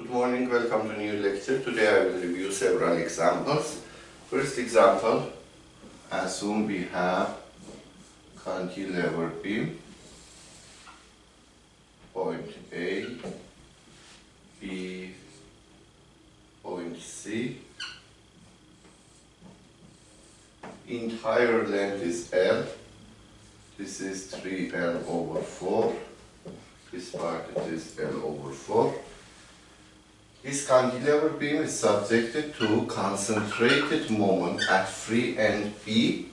Good morning, welcome to new lecture. Today I will review several examples. First example, assume we have cantilever beam, point A, B, point C. Entire length is L. This is 3L over 4. This part is L over 4. This cantilever beam is subjected to concentrated moment at free end B.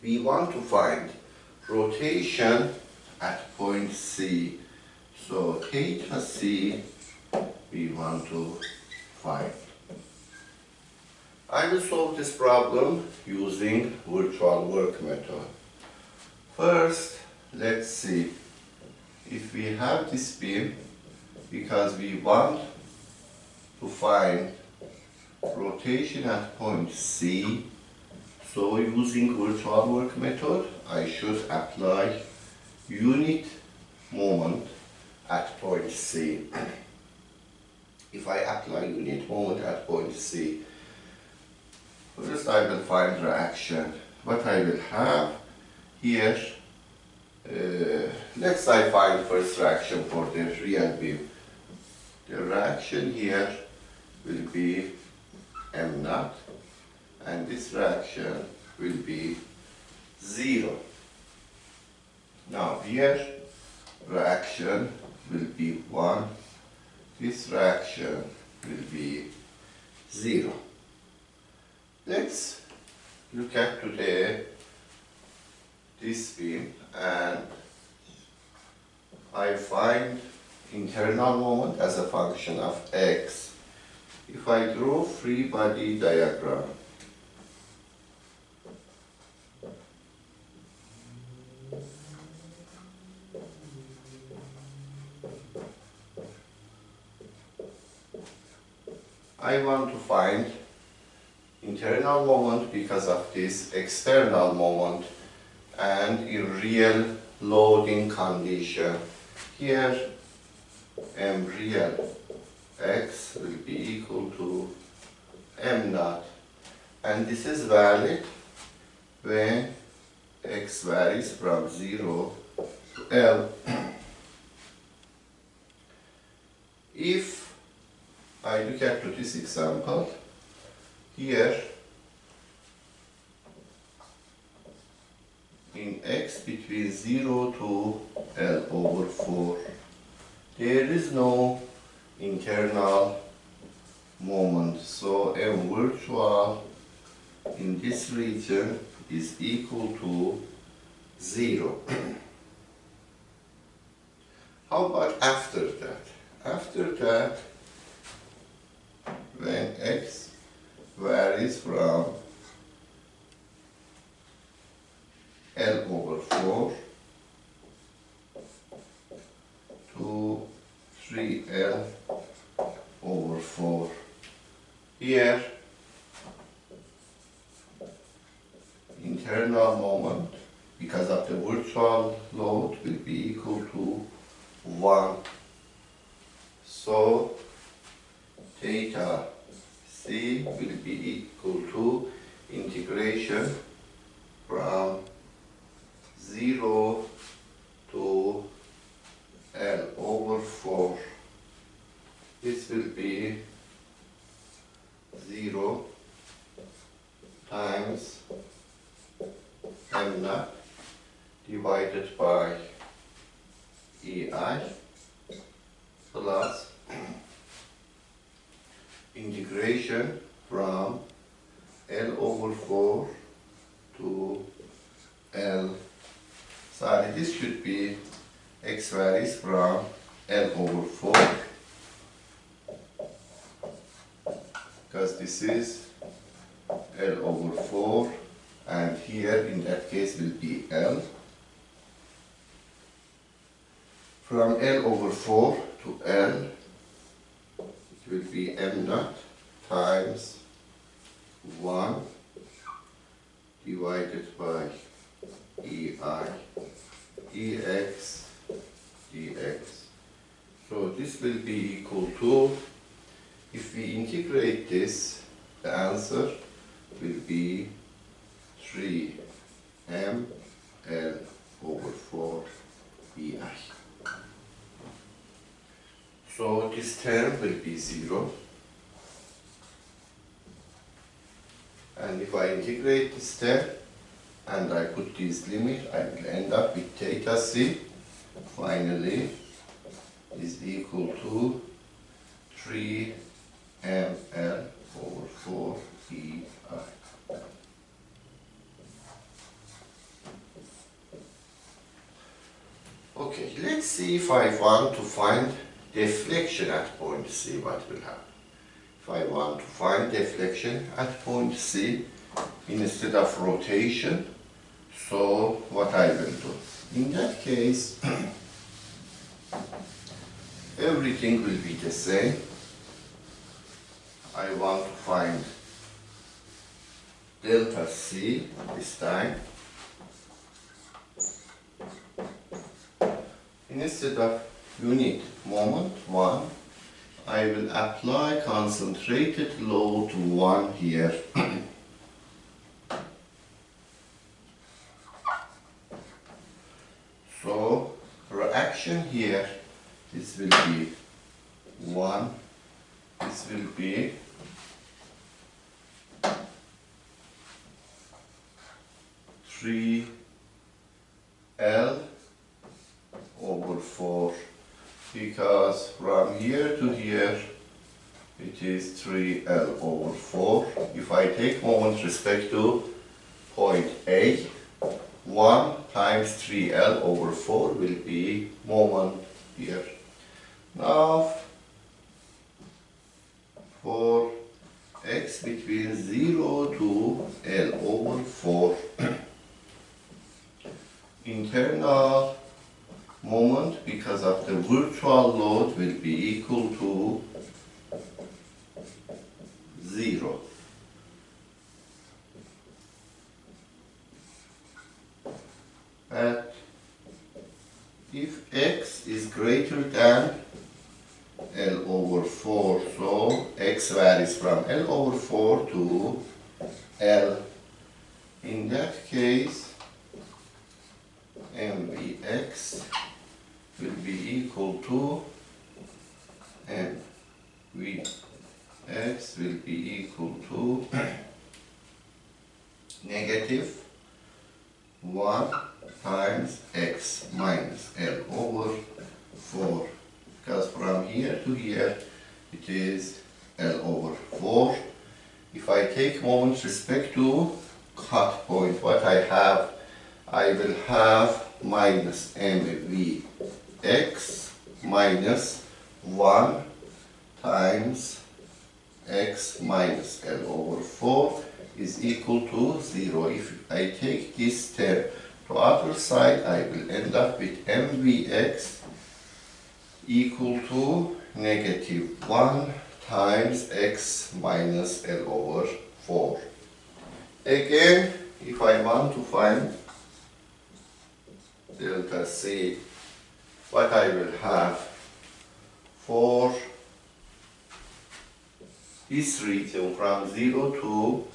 We want to find rotation at point C. So theta C we want to find. I will solve this problem using virtual work method. First, let's see if we have this beam, because we want to find rotation at point C. So using virtual work method, I should apply unit moment at point C. If I apply unit moment at point C, first I will find reaction. What I will have here, let's I find first reaction for the real beam. The reaction here will be M naught, and this reaction will be 0. Now here reaction will be 1, this reaction will be 0. Let's look at this beam, and I find internal moment as a function of x. If I draw free body diagram, I want to find internal moment because of this external moment and in real loading condition. Here M real x will be equal to M naught, and this is valid when x varies from 0 to L. If I look at this example, here in x between 0 to L over 4, there is no internal moment, so M virtual in this region is equal to 0. How about after that? After that, when x varies from L over 4 to 3L over 4. Here, internal moment, because of the virtual load, will be equal to 1. So, theta C will be equal to integration from 0 to L over 4. This will be 0 times M naught divided by EI plus integration from L over 4 to L. Sorry, this should be x varies from L over 4, because this is L over 4, and here in that case will be L. From L over 4 to L, it will be M naught times 1 divided by EI, EX, dx. So this will be equal to, if we integrate this, the answer will be 3 ml over 4 bi. So this term will be 0. And if I integrate this term and I put this limit, I will end up with theta c finally is equal to 3 ml over 4 bi. Okay, let's see if I want to find deflection at point C, what will happen. If I want to find deflection at point C instead of rotation, so what I will do? In that case, everything will be the same. I want to find delta C this time. Instead of unit moment 1, I will apply concentrated load 1 here. So reaction here, this will be 1, this will be 3L over 4, because from here to here it is 3L over 4. If I take moment respect to point A, 1 times 3L over 4 will be moment here. Now for x between 0 to L over 4, internal moment because of the virtual load will be equal to 0. But if x is greater than L over 4, so x varies from L over 4 to L. In that case, mvx will be equal to mvx will be equal to negative 1 times x minus L over 4, because from here to here it is L over 4. If I take moment respect to cut point, what I have, I will have minus mvx minus 1 times x minus L over 4 is equal to 0. If I take this term to other side, I will end up with mvx equal to negative 1 times x minus L over 4. Again, if I want to find delta C, what I will have for this region from 0 to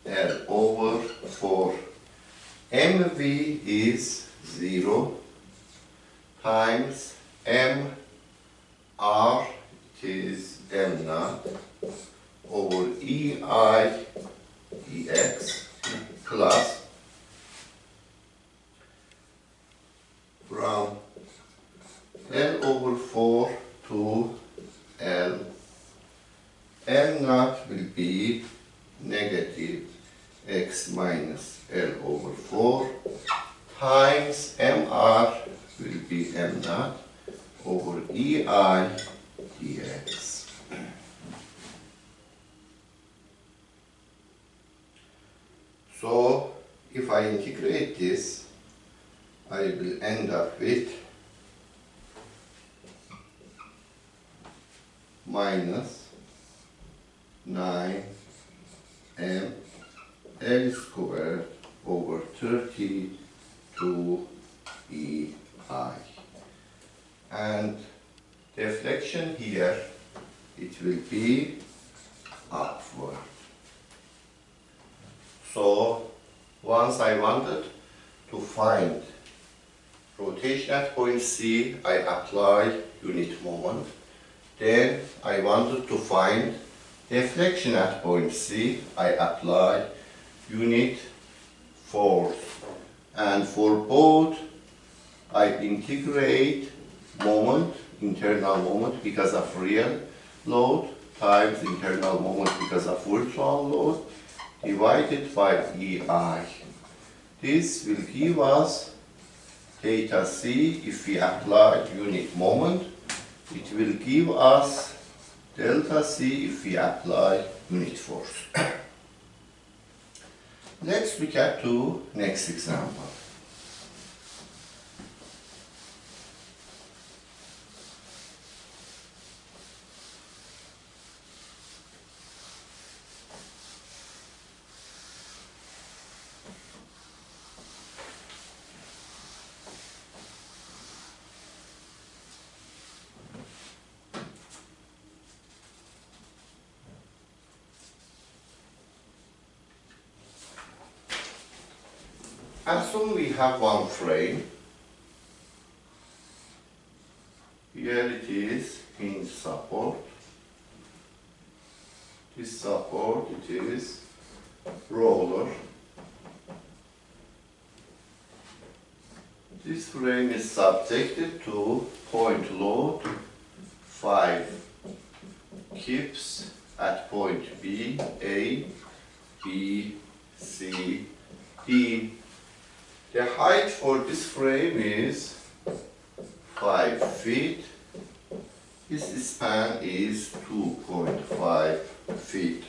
L over 4, mv is 0 times mr, it is m naught, over ei ex plus from L over 4 to L, m naught will be negative x minus L over 4 times mr will be m naught over ei dx. So if I integrate this, I will end up with minus 9 m L squared over 32 ei. And deflection here, it will be upward. So once I wanted to find rotation at point C, I apply unit moment. Then I wanted to find deflection at point C, I apply unit force. And for both, I integrate moment, internal moment because of real load, times internal moment because of virtual load, divided by EI. This will give us theta C. If we apply unit moment, it will give us delta C if we apply unit force. Let's look at the next example. Assume we have one frame. Here it is hinge support. This support, it is roller. This frame is subjected to point load 5 kips at point B, A, B, C, D. The height for this frame is 5 feet. This span is 2.5 feet.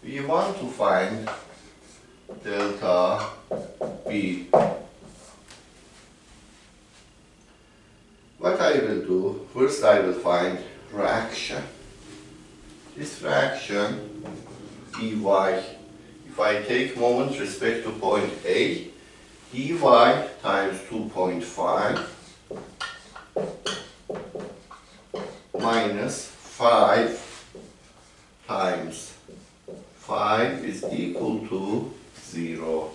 We want to find delta B. What I will do, first I will find reaction. This reaction, Dy, if I take moment respect to point A, dy times 2.5 minus 5 times 5 is equal to 0.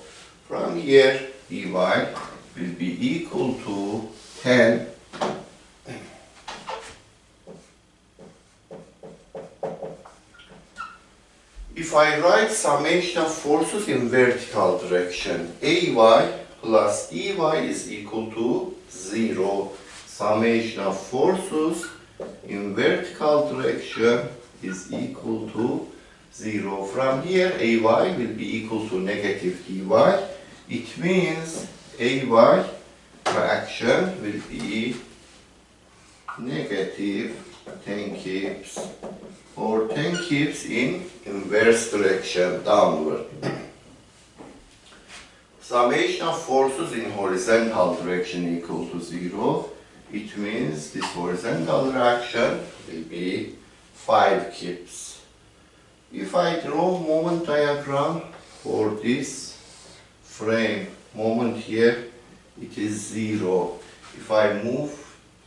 From here, dy will be equal to 10. If I write summation of forces in vertical direction, Ay plus Ey is equal to 0. Summation of forces in vertical direction is equal to 0. From here, Ay will be equal to negative Dy. It means Ay reaction will be negative 10 kips or 10 kips in inverse direction, downward. Summation of forces in horizontal direction equal to 0. It means this horizontal reaction will be 5 kips. If I draw moment diagram for this frame, moment here, it is 0. If I move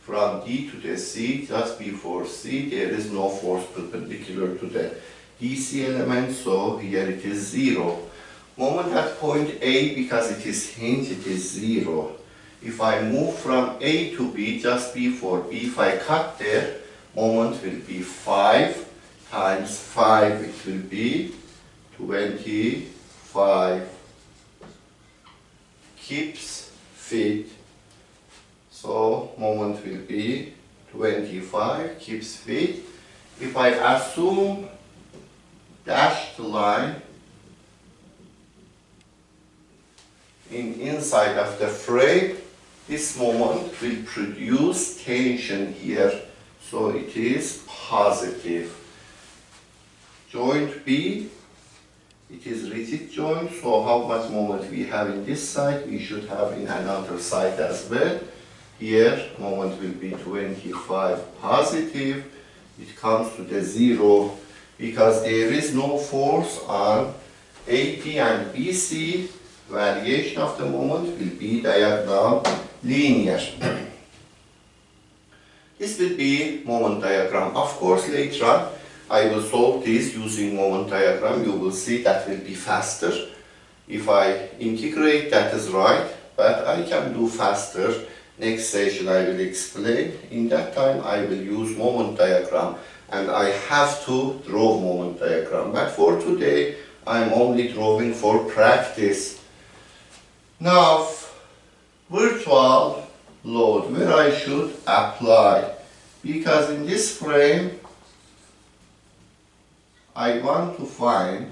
from D to the C, just before C, there is no force perpendicular to the DC element, so here it is 0. Moment at point A, because it is hinge, it is 0. If I move from A to B, just before B, if I cut there, moment will be 5 times 5, it will be 25 kips feet. So moment will be 25 kips feet. If I assume dashed line inside of the frame, this moment will produce tension here. So it is positive. Joint B, it is rigid joint, so how much moment we have in this side, we should have in another side as well. Here, moment will be 25 positive. It comes to the 0 because there is no force on AP and BC. Variation of the moment will be diagonal linear. This will be moment diagram. Of course, later on, I will solve this using moment diagram. You will see that will be faster. If I integrate, that is right, but I can do faster. Next session I will explain. In that time I will use moment diagram and I have to draw moment diagram. But for today I'm only drawing for practice. Now, virtual load, where I should apply, because in this frame I want to find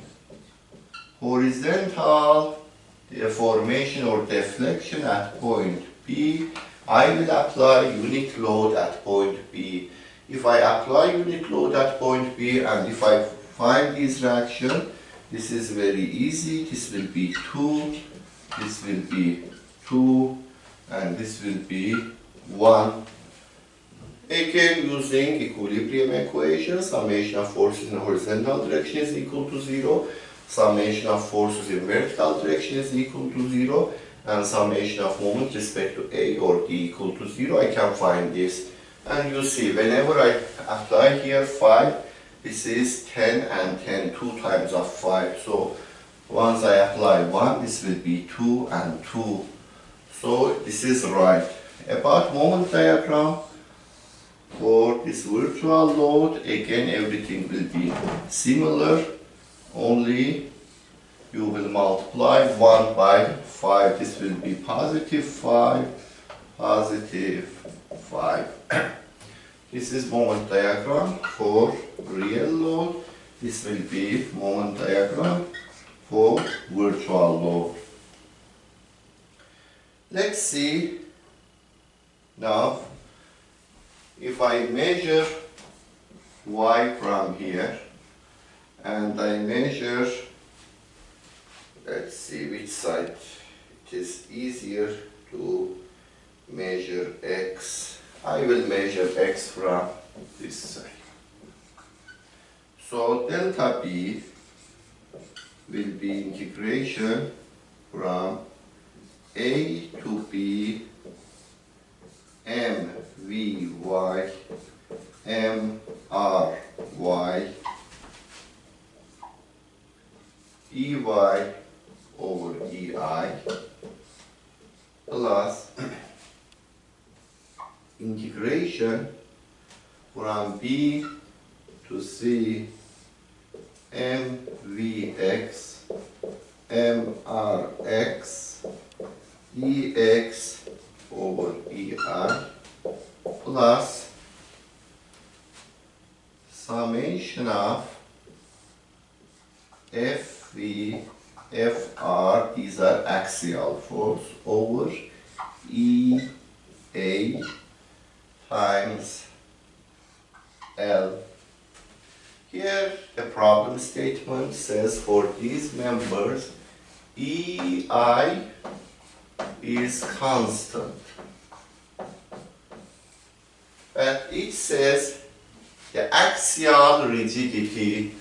horizontal deformation or deflection at point B. I will apply unit load at point B. If I apply unit load at point B and if I find this reaction, this is very easy. This will be 2, this will be 2, and this will be 1. Again, using equilibrium equation, summation of forces in horizontal direction is equal to 0, summation of forces in vertical direction is equal to 0, and summation of moment respect to A or D equal to 0. I can find this. And you see, whenever I apply here 5, this is 10 and 10, 2 times of 5. So once I apply 1, this will be 2 and 2. So this is right. About moment diagram, for this virtual load, again everything will be similar, only you will multiply 1 by 5. This will be positive 5, positive 5. This is moment diagram for real load. This will be moment diagram for virtual load. Let's see now. If I measure y from here and I measure, let's see which side it is easier to measure x. I will measure x from this side. So delta B will be integration from A to B mvy mry dy over ei plus integration from B to C mvx mrx ex over ei plus summation of Fv, Fr, these are axial force, over Ea times L. Here the problem statement says for these members Ei is constant. But it says the axial rigidity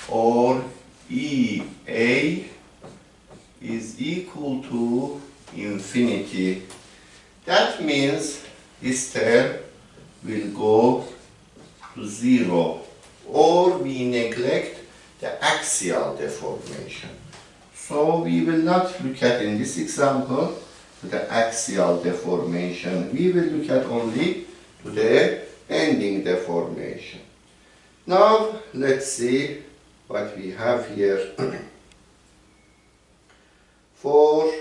or Ea is equal to infinity. That means this term will go to 0, or we neglect the axial deformation. So we will not look at in this example the axial deformation. We will look at only to the ending deformation. Now let's see what we have here. For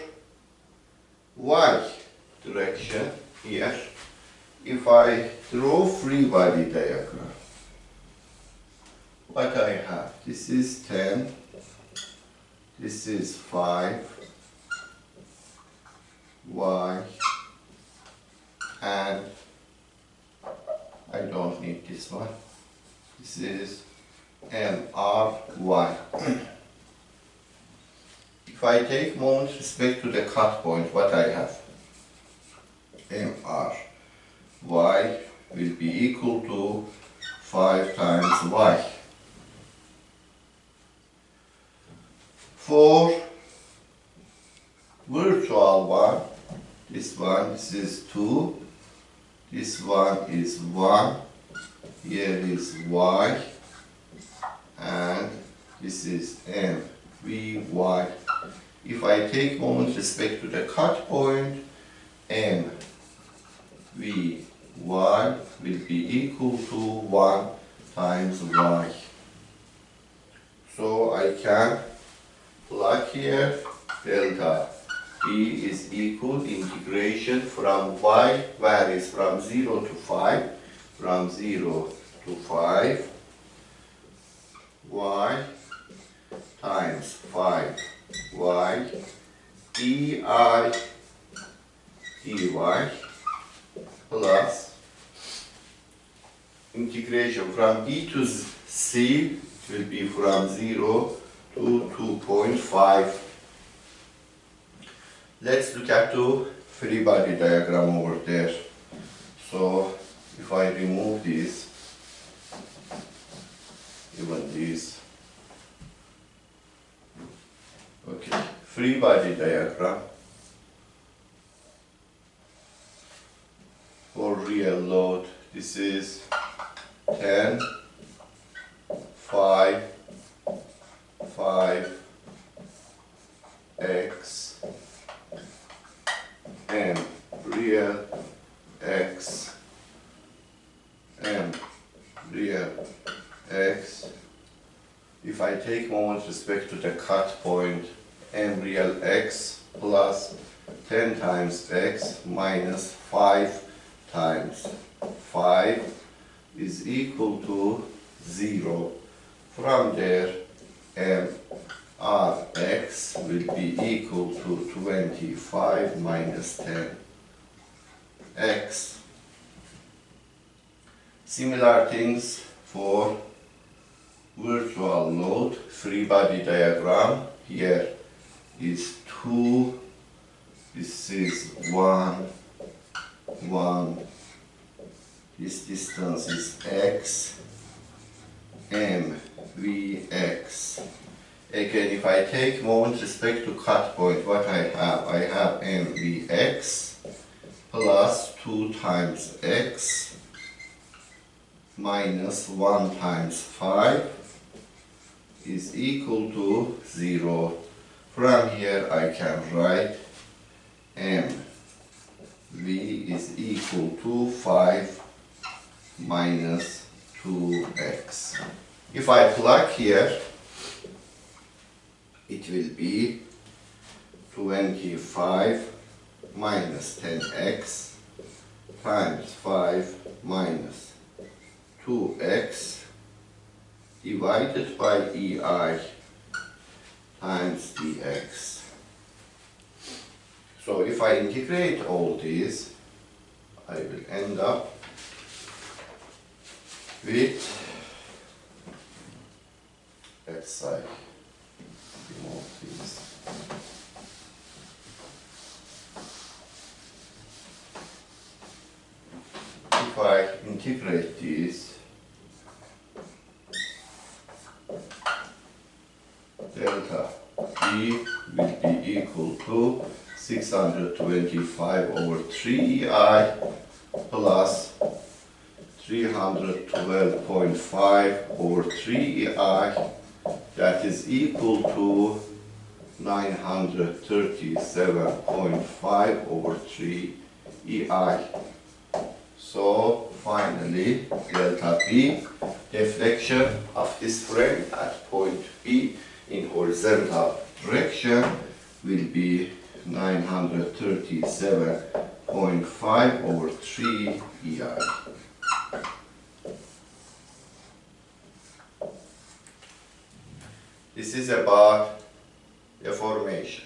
y direction here, if I draw free body diagram, what I have, this is 10, this is 5, y, and I don't need this one. This is MRY. If I take moment respect to the cut point, what I have? MR. Y will be equal to 5 times y. For virtual one, this is 2, This one is 1. Here is y. And this is m, v, y. If I take moment respect to the cut point, m, v, y will be equal to 1 times y. So I can plug here delta E is equal integration from y varies from 0 to 5, from 0 to 5, y times 5y dI dy plus integration from e to c will be from 0 to 2.5. Let's look at the free body diagram over there. So if I remove this, even this, okay, free body diagram for real load. This is 10, 5, 5, x, m, real, x, m, real, x. If I take moment respect to the cut point, m real x plus 10 times x minus 5 times 5 is equal to 0. From there, m r x will be equal to 25 minus 10 x. Similar things for virtual load, free body diagram. Here is 2, this is 1, 1, this distance is x, m, v, x. Again, if I take moment respect to cut point, what I have m, v, x plus 2 times x minus 1 times 5 is equal to 0. From here I can write m v is equal to 5 minus 2x. If I plug here, it will be 25 minus 10x times 5 minus 2x divided by EI times dx. So if I integrate all these, I will end up with, let's say, remove this. If I integrate this, delta E will be equal to 625 over 3EI plus 312.5 over 3EI, that is equal to 937.5 over 3EI. So finally, delta B, deflection of this frame at point B in horizontal direction will be 937.5 over 3 EI. This is about deformation.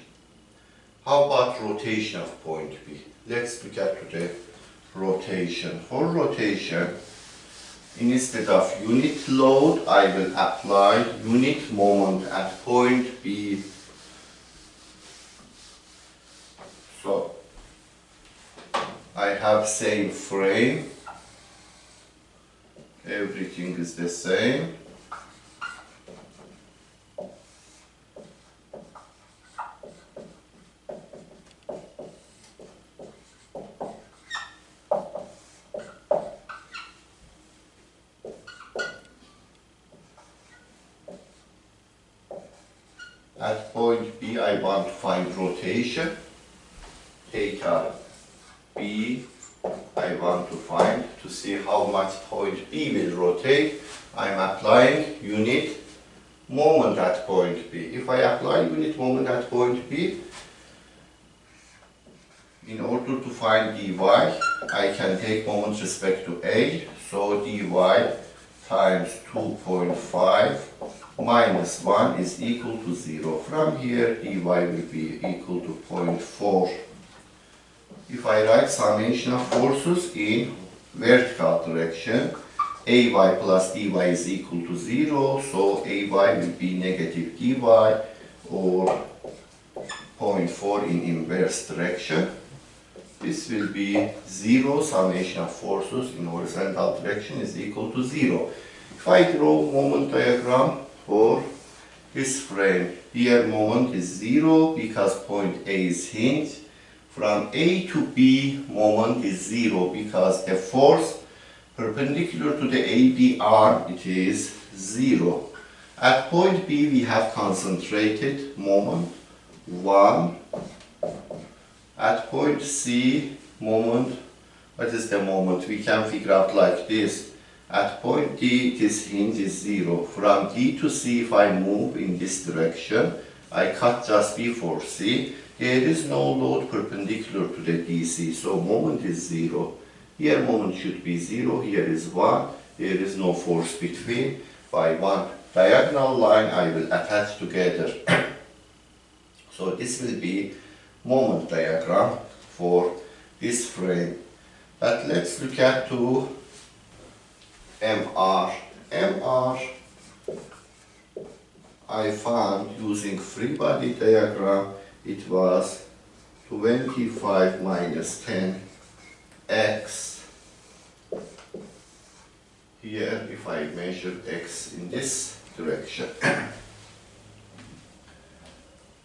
How about rotation of point B? Let's look at the rotation. For rotation, instead of unit load, I will apply unit moment at point B. So, I have same frame, everything is the same. At point B, I want to find rotation. Theta B, I want to find to see how much point B will rotate. I'm applying unit moment at point B. If I apply unit moment at point B, in order to find dy, I can take moment respect to A. So dy times 2.5 minus 1 is equal to 0. From here, dy will be equal to 0.4. If I write summation of forces in vertical direction, ay plus dy is equal to 0, so ay will be negative dy or 0.4 in inverse direction. This will be 0, summation of forces in horizontal direction is equal to 0. If I draw moment diagram for this frame, here moment is 0 because point A is hinge. From A to B, moment is 0 because the force perpendicular to the AB arm, it is 0. At point B, we have concentrated moment 1. At point C, moment, what is the moment? We can figure out like this. At point D, this hinge is 0. From D to C, if I move in this direction, I cut just before C. There is no load perpendicular to the DC, so moment is 0. Here moment should be 0, here is 1. There is no force between. By one diagonal line, I will attach together. So this will be moment diagram for this frame. But let's look at to MR. MR, I found using free body diagram, it was 25 minus 10 x. Here, if I measure x in this direction.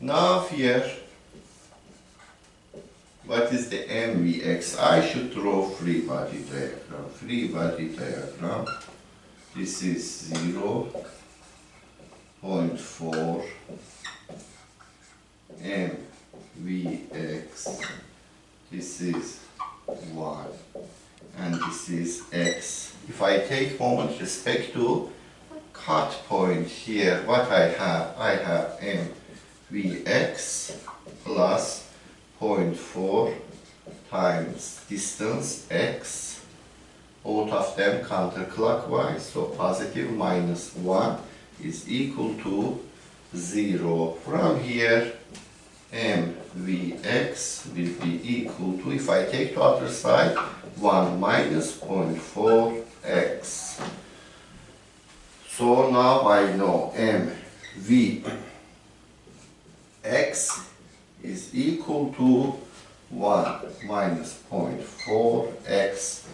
Now here, what is the MVX? I should draw free body diagram. Free body diagram. This is 0.4 MVX. This is y, and this is x. If I take moment respect to cut point here, what I have MVX plus 0.4 times distance x, both of them counterclockwise, so positive minus 1 is equal to 0. From here, MVX will be equal to, if I take the other side, 1 minus 0.4x. So now I know MVX is equal to 1 minus 0.4x.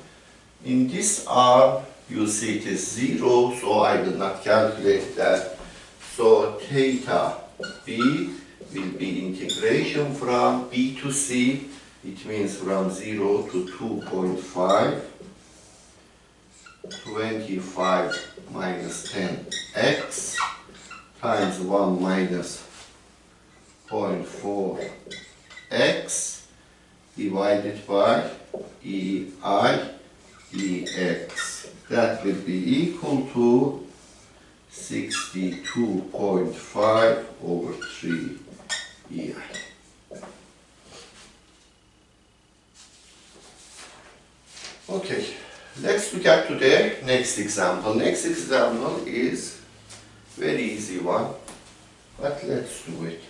In this arm, you see it is 0, so I will not calculate that. So theta B will be integration from B to C. It means from 0 to 2.5. 25 minus 10x times 1 minus 0.4x divided by EIEX. That will be equal to 62.5 over 3 EI. Okay, let's look at the next example. Next example is very easy one, but let's do it.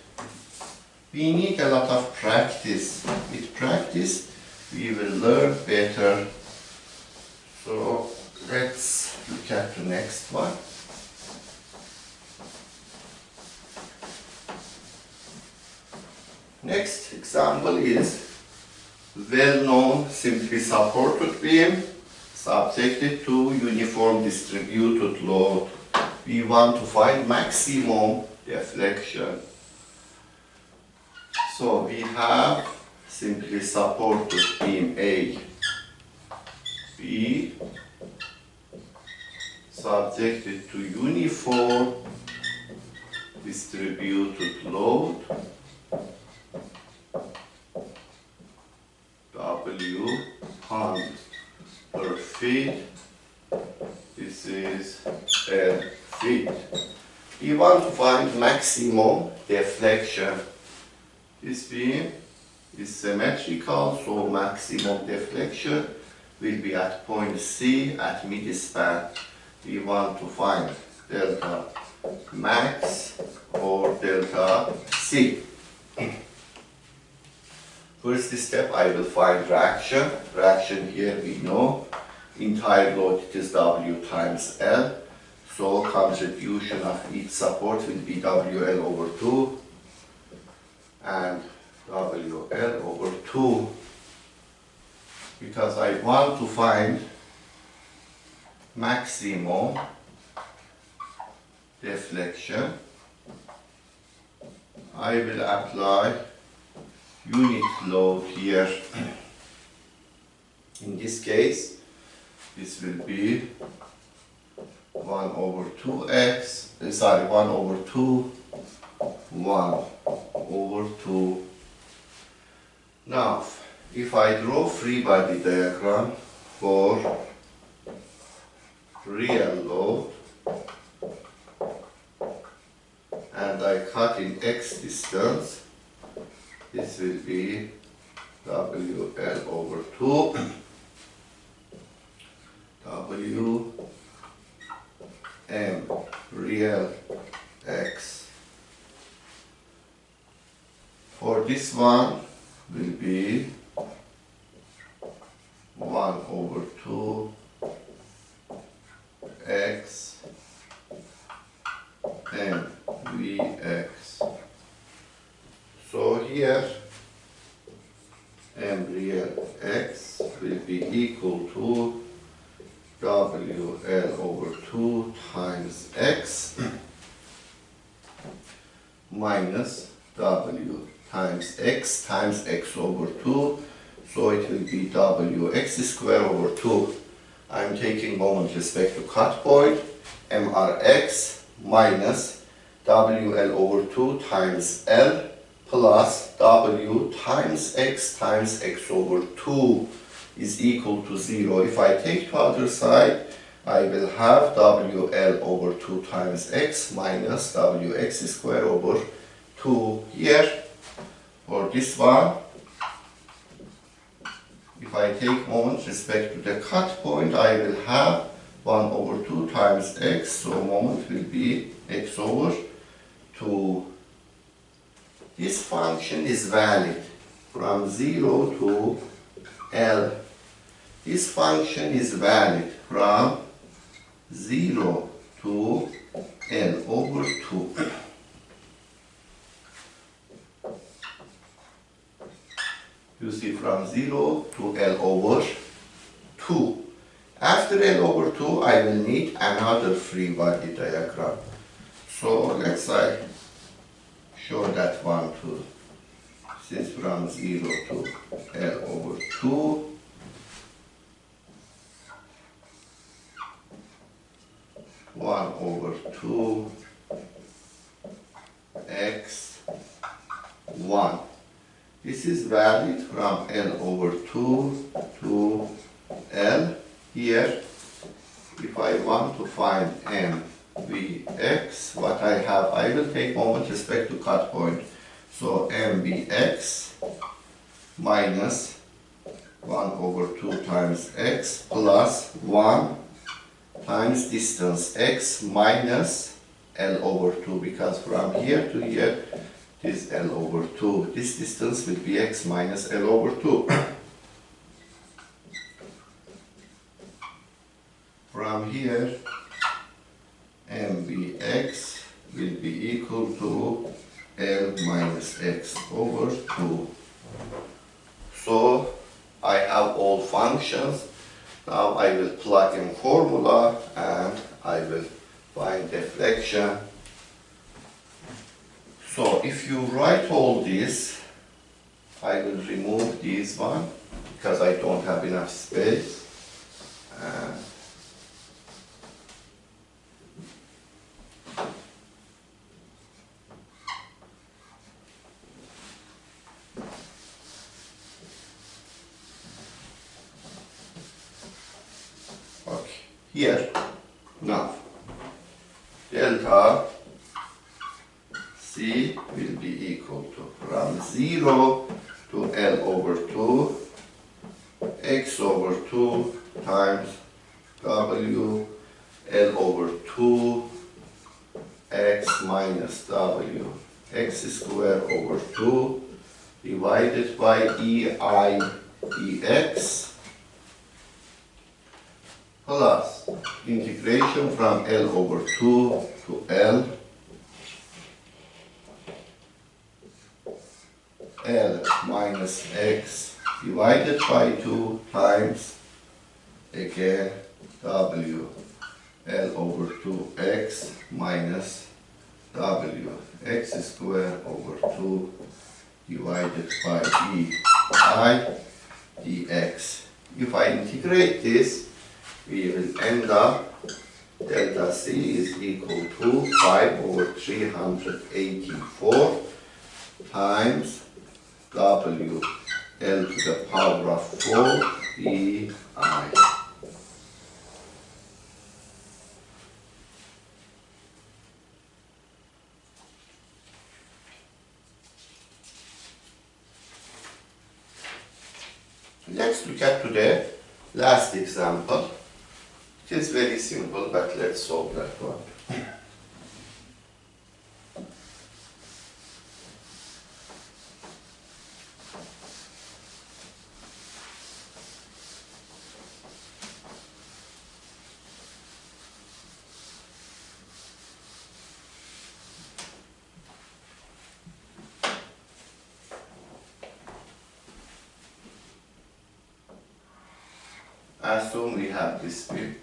We need a lot of practice. With practice, we will learn better. So let's look at the next one. Next example is well-known simply supported beam subjected to uniform distributed load. We want to find maximum deflection. So we have simply supported beam A, B, subjected to uniform distributed load W pound per feet. This is L feet. We want to find maximum deflection. This beam is symmetrical, so maximum deflection will be at point C at midspan. We want to find delta max or delta C. First step, I will find reaction. Reaction here we know entire load it is W times L. So contribution of each support will be WL over 2 and WL over 2. Because I want to find maximum deflection, I will apply unit load here. In this case, this will be 1 over 2x, sorry, 1 over 2, 1 over 2. Now, if I draw free body diagram for real load and I cut in x distance, this will be WL over 2, W M real x. For this one will be 1 over 2 x and Vx. So here M real x will be equal to WL over 2 times x minus W times x over 2. So it will be Wx square over 2. I'm taking moment respect to cut point, MRx minus WL over 2 times L plus W times x over 2 is equal to 0. If I take to other side, I will have WL over 2 times x minus Wx square over 2 here. For this one, if I take moment respect to the cut point, I will have 1 over 2 times x, so moment will be x over 2. This function is valid from 0 to L. This function is valid from 0 to L over 2. You see, from 0 to L over 2. After L over 2, I will need another free body diagram. So let's show that one too. This is from 0 to L over 2. One over 2 x 1. This is valid from L over 2 to L. Here, if I want to find MVx, what I have, I will take moment respect to cut point. So MVx minus 1 over 2 times x plus 1 times distance x minus L over 2, because from here to here it is L over 2. This distance will be x minus L over 2. From here, MVx will be equal to L minus x over 2. So I have all functions. Now I will plug in formula and I will find deflection. So if you write all this, I will remove this one because I don't have enough space. And here. Now, delta C will be equal to from 0 to L over 2 x over 2 times W L over 2 x minus W x squared over 2 divided by EI dx plus integration from L over 2 to L minus x divided by 2 times again W L over 2x minus W x squared over 2 divided by EI dx. If I integrate this, we will end up delta C is equal to 5 over 384 times W L to the power of 4 EI. Let's look at the last example. It is very simple, but let's solve that one. Assume we have this view.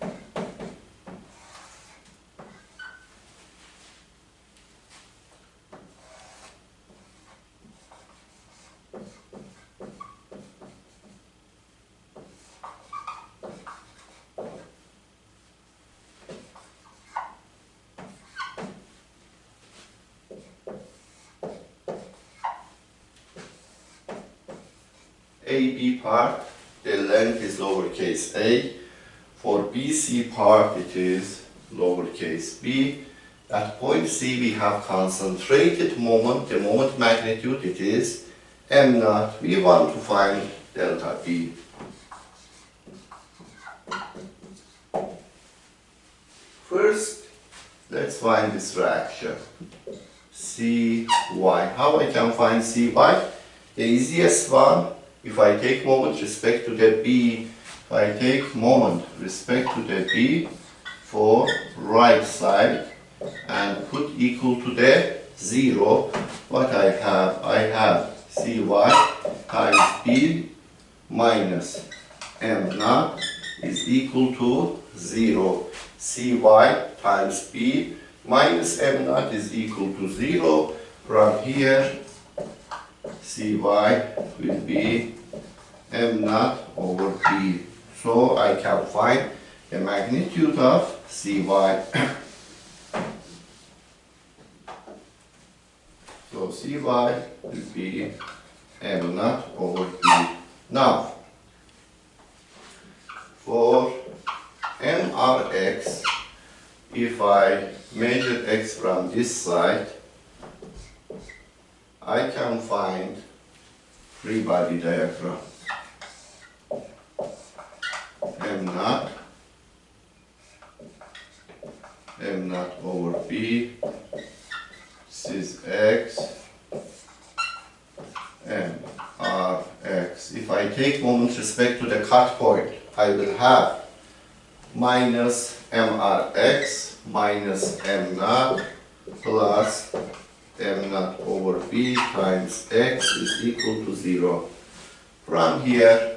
AB part, the length is lowercase a. For BC part, it is lowercase b. At point C, we have concentrated moment, the moment magnitude, it is m naught. We want to find delta B. First, let's find this reaction. Cy. How I can find Cy? The easiest one, if I take moment respect to the B, if I take moment respect to the B for right side and put equal to the 0, what I have Cy times B minus m naught is equal to 0. Cy times B minus m naught is equal to 0. From here, Cy will be m naught over B. So I can find the magnitude of Cy. So Cy will be m naught over B. Now, for MRx, if I measure x from this side, I can find free body diagram. M naught over B, this is x, MRx. If I take moment respect to the cut point, I will have minus MRx minus m naught plus m naught over B times x is equal to 0. From here,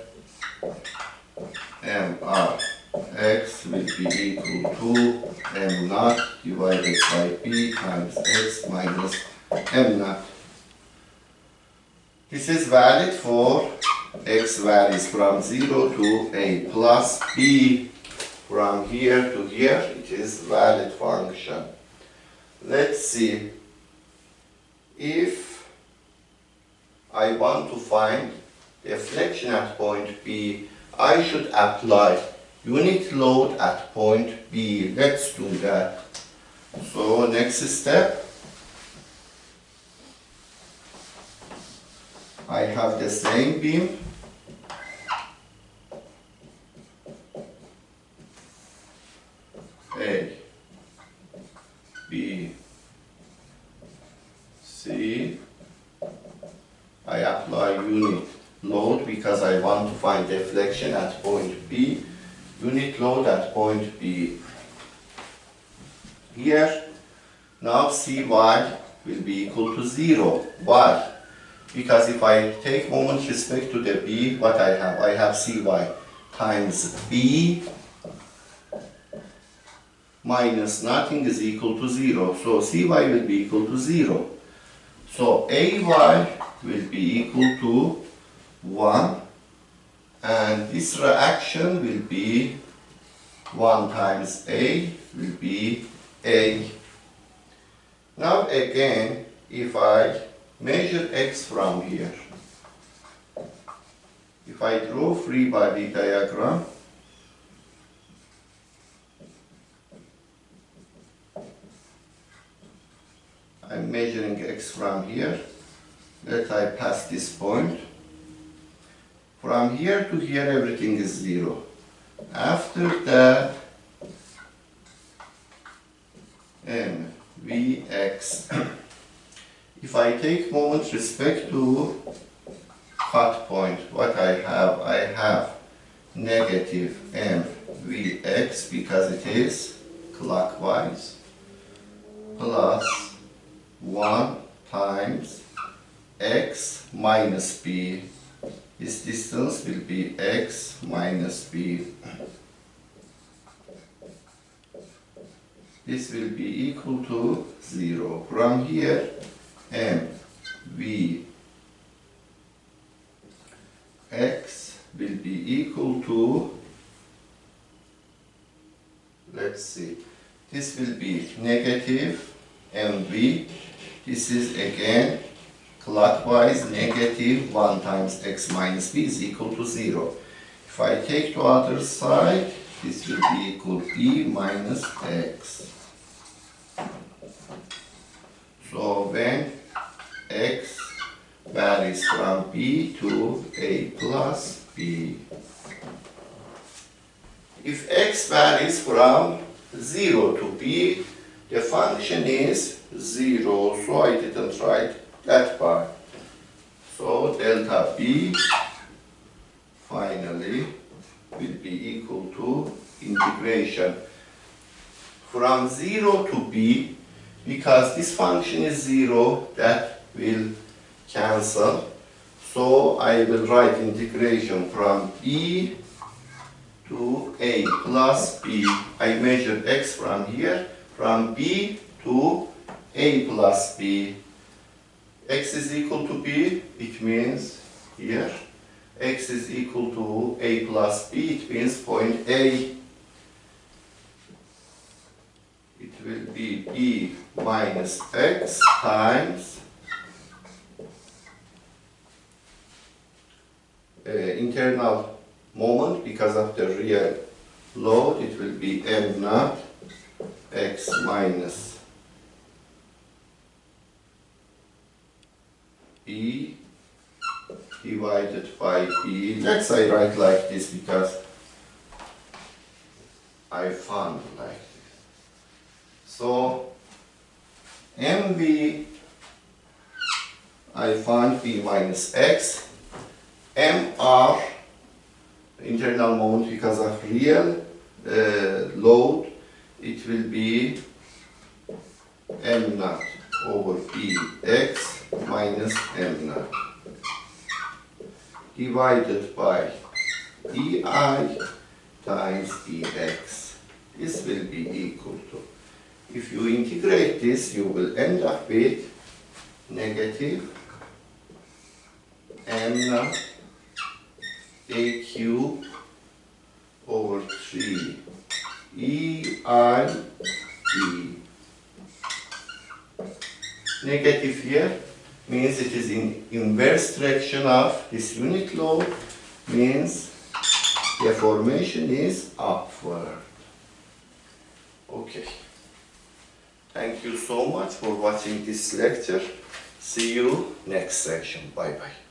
MRx will be equal to m naught divided by B times x minus m naught. This is valid for x varies from 0 to a plus B. From here to here, it is valid function. Let's see. If I want to find the deflection at point B, I should apply unit load at point B. Let's do that. So next step, I have the same beam. A, B, C. I apply unit load because I want to find deflection at point B. Unit load at point B. Here, now Cy will be equal to 0. Why? Because if I take moment respect to the B, what I have? I have Cy times B minus nothing is equal to 0. So Cy will be equal to 0. So Ay will be equal to 1. And this reaction will be 1 times A will be A. Now again, if I measure X from here, if I draw free body diagram, I'm measuring X from here. Let I pass this point. From here to here, everything is 0. After that, Vx. If I take moment respect to cut point, what I have negative Vx because it is clockwise plus 1 times x minus b. This distance will be x minus b. This will be equal to 0. From here, Vx will be equal to, let's see, this will be negative Mv. This is again clockwise negative 1 times x minus b is equal to 0. If I take the other side, this will be equal to b minus x. So when x varies from b to a plus b. If x varies from 0 to b, the function is 0, so I didn't write that part. So delta b finally will be equal to integration from 0 to b. Because this function is 0, that will cancel. So I will write integration from b to a plus b. I measure x from here, from b to a plus b. X is equal to b, it means here, x is equal to a plus b, it means point A. It will be b minus x times internal moment because of the real load. It will be m naught x minus b divided by b. Let's say write like this because I found like this. So mv, I found b minus x, mr, internal moment because of real load, it will be m naught over bx minus m naught divided by di times dx. This will be equal to, if you integrate this, you will end up with negative m naught a cube over 3 ei d. Negative here means it is in inverse direction of this unit load, means deformation is upward. Okay. Thank you so much for watching this lecture. See you next section. Bye bye.